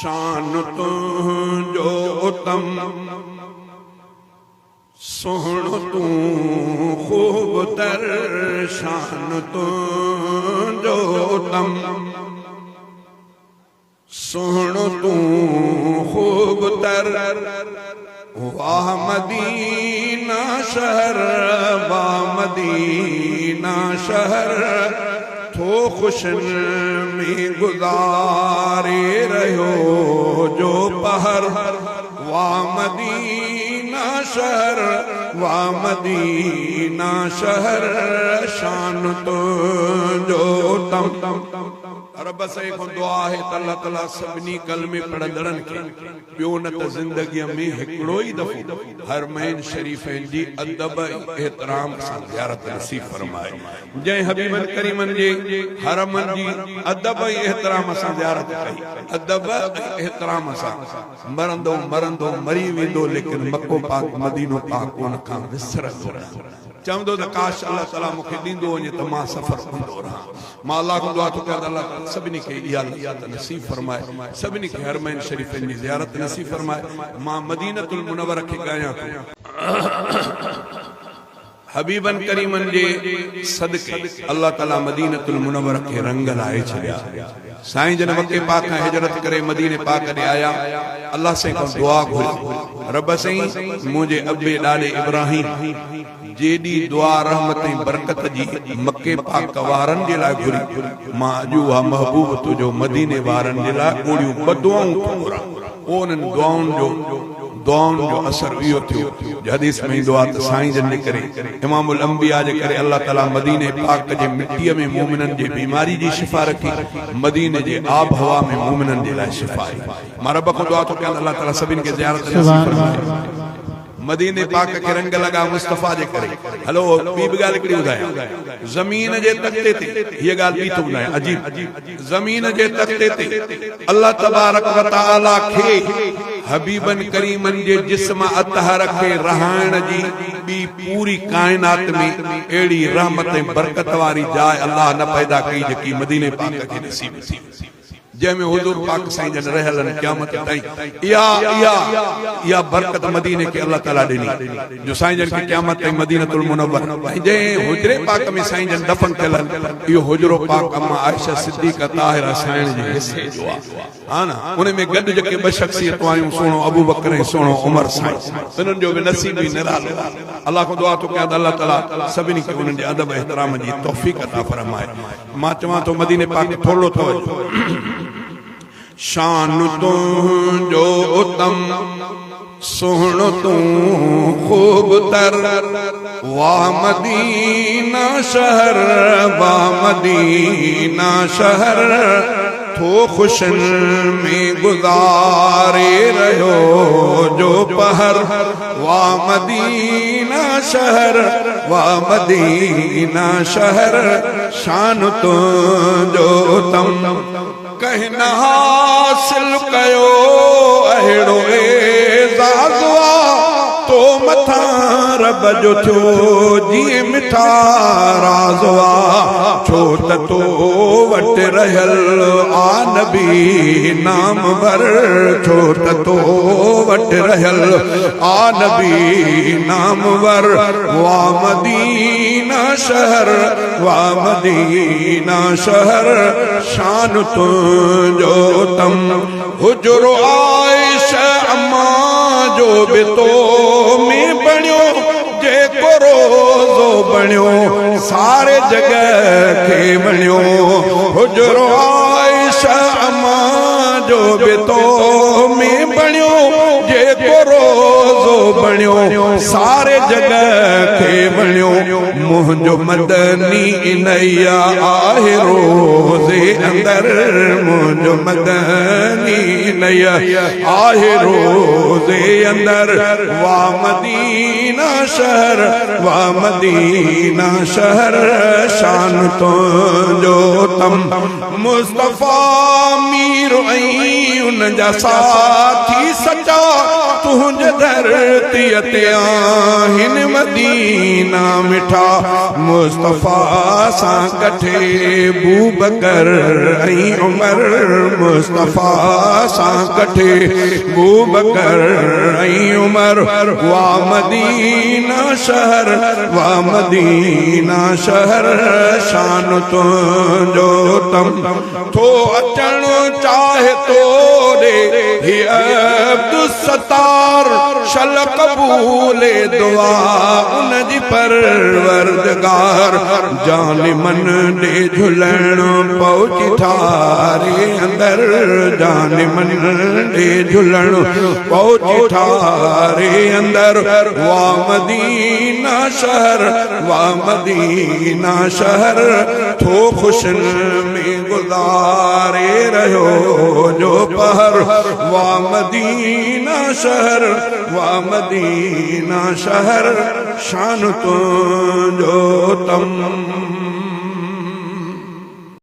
शान तुझो उत्तम सोहण तू खूब तर शान तुझो उत्तम सोहण तू खूब तर वाह मदीना शहर वाह मदीना शहर थो खुशन में गुजारे रहो जो पहर वाह मदीना शहर वाह मदीना शहर शान तुझो तम रब से को दुआ है अल्लाह ताला सभनी कलमे पढ़ंदड़न के पियो न त जिंदगी में हिकड़ो ही दफो हरमैन शरीफैन जी अदब एहतराम सां ज़ियारत नसीब फरमाए जय हबीबन करीमन जे हरमन जी अदब एहतराम सां ज़ियारत कई अदब एहतराम सां मरंदो मरंदो मरी वेंदो लेकिन मक्को पाक मदीनो पाक उन खां विसरंदो चवंदो त काश अल्लाह ताला मूंखे ॾींदो वञे त मां सफ़र कंदो रहां मां अल्लाह खां दुआ थो कयां अल्लाह ताला सभिनी खे इहा लज़्ज़त नसीब फरमाए सभिनी खे हरमैन शरीफ़नि जी ज़ियारत नसीब फरमाए मां मदीनतुल मुनव्वर खे ॻायां थो हबीबन करीमन जे सदके अल्लाह ताला मदीनतुल मुनव्वर खे रंग लाए छॾिया साईं जन मक्के पाक खां हिजरत करे मदीने पाक ॾे आया अल्लाह से को दुआ घुरी रब साईं मुंहिंजे अबे ॾाॾे इब्राहिम जेडी दुआ रहमत बरकत जी मक्के पाक वारन जे लाइ घुरी मां अॼु उहा महबूब तुंहिंजो मदीने वारन जे लाइ ओड़ियूं ॿ दुआऊं थो घुरां उन्हनि दुआउनि जो असर इहो थियो हदीस में ईंदो आहे त साईं जन जे करे इमामुल अंबिया जे करे अल्लाह ताला मदीने पाक जे मिटीअ में मोमिननि जे बीमारी जी शिफ़ा रखी मदीने जे आब हवा में मोमिननि जे लाइ शिफ़ा आई मां रब खां दुआ थो कयां अल्लाह ताला सभिनि खे ज़ियारत नसीब फरमाए मदीने पाक के रंग लगा मुस्तफा जे करे हलो ॿी बि ॻाल्हि हिकिड़ी ॿुधायां ज़मीन जे तख़्ते ते हीअ ॻाल्हि ॿी थो ॿुधायां अजीब ज़मीन जे तख़्ते ते अल्लाह तबारक व तआला खे हबीबन करीमन जे जिस्म अतहर खे रहाइण जी ॿी पूरी कायनात में अहिड़ी रहमत ऐं बरकत वारी जाइ अल्लाह न पैदा कई जेकी मदीने पाक खे नसीब थी जैमें हुजूर पाक साईं जन रहल क़यामत ताईं या बरकत मदीने के अल्लाह ताला ॾिनी जो साईं जन के क़यामत ताईं मदीनतुल मुनव्वर जे हुजरे पाक में साईं जन दफन कयल इहो हुजरो पाक अम्मा आयशा सिद्दीक़ा ताहिरा साईं जे हिस्से जो हां ना उन में गॾु जेके ॿ शख्सियतूं आयूं सुहिणो अबू बकर ऐं सुहिणो उमर साईं उन्हनि जो बि नसीब ई निरालो अल्लाह खां दुआ थो कयां त अल्लाह ताला सभिनी खे उन्हनि जे अदब एहतराम जी तौफ़ीक़ अता फरमाए मां चवां थो मदीने पाक थोरो तवज्जो शान तुझो उत्तम सोहण तू खूब तर वाह मदीना शहर वाह मदीना शहर थो खुशन में गुजारे रहो जो पहर वाह मदीना शहर वाह मदीना शहर शान तुझो उत्तम कहना हासिल कयो अहिड़ो एज़ाज़वा तो मथा रब जो थियो जीअं मिठा राज़वा छो त तो वटि रहियल आ नबी नाम वर छो त तो वटि रहियल आ नबी नाम वर वाह मदीना शहर वाह मदीना शहर शान तुझो तम हुजरो आयशा अम्मा जो बि तो में बणियो जेको रोज़ो बणियो सारे जगह खे बणियो हुजरो आयशा अम्मा जो बि तो में बणियो जेको रोज़ो बणियो सारे जगह खे बणियो मुंहिंजो मदनी इनैया आहे रोज़े अंदर मुंहिंजो मदनी इनैया आहे रोज़े अंदर वाह मदीना शहर वाह मदीना शहर शान तुझो तम मुस्तफा मीर ऐं उन जा साथी सचा तुंहिंजे धरतीअ ते आहिनि मदीने मदीना मिठा मुस्तफा सां कठे बू बकर ऐं उमर मुस्तफा सां कठे बू बकर ऐं उमर वा मदीना शहर वा मदीना शहर शान तुंहिंजो तम थो अचण चाहे तो रे हे अब्दुस सत्तार शल कबूले दुआ उन जी परवरदिगार जालिमन दे झुलण पहुची ठारे अंदर जालिमन दे झुलण पहुची ठारे अंदर वा मदीना शहर वा मदीना शहर थो खुशन में गुज़ारे रहियो जो पहर वा मदीना शहर वा मदीना शहर शान तुंहिंजो तम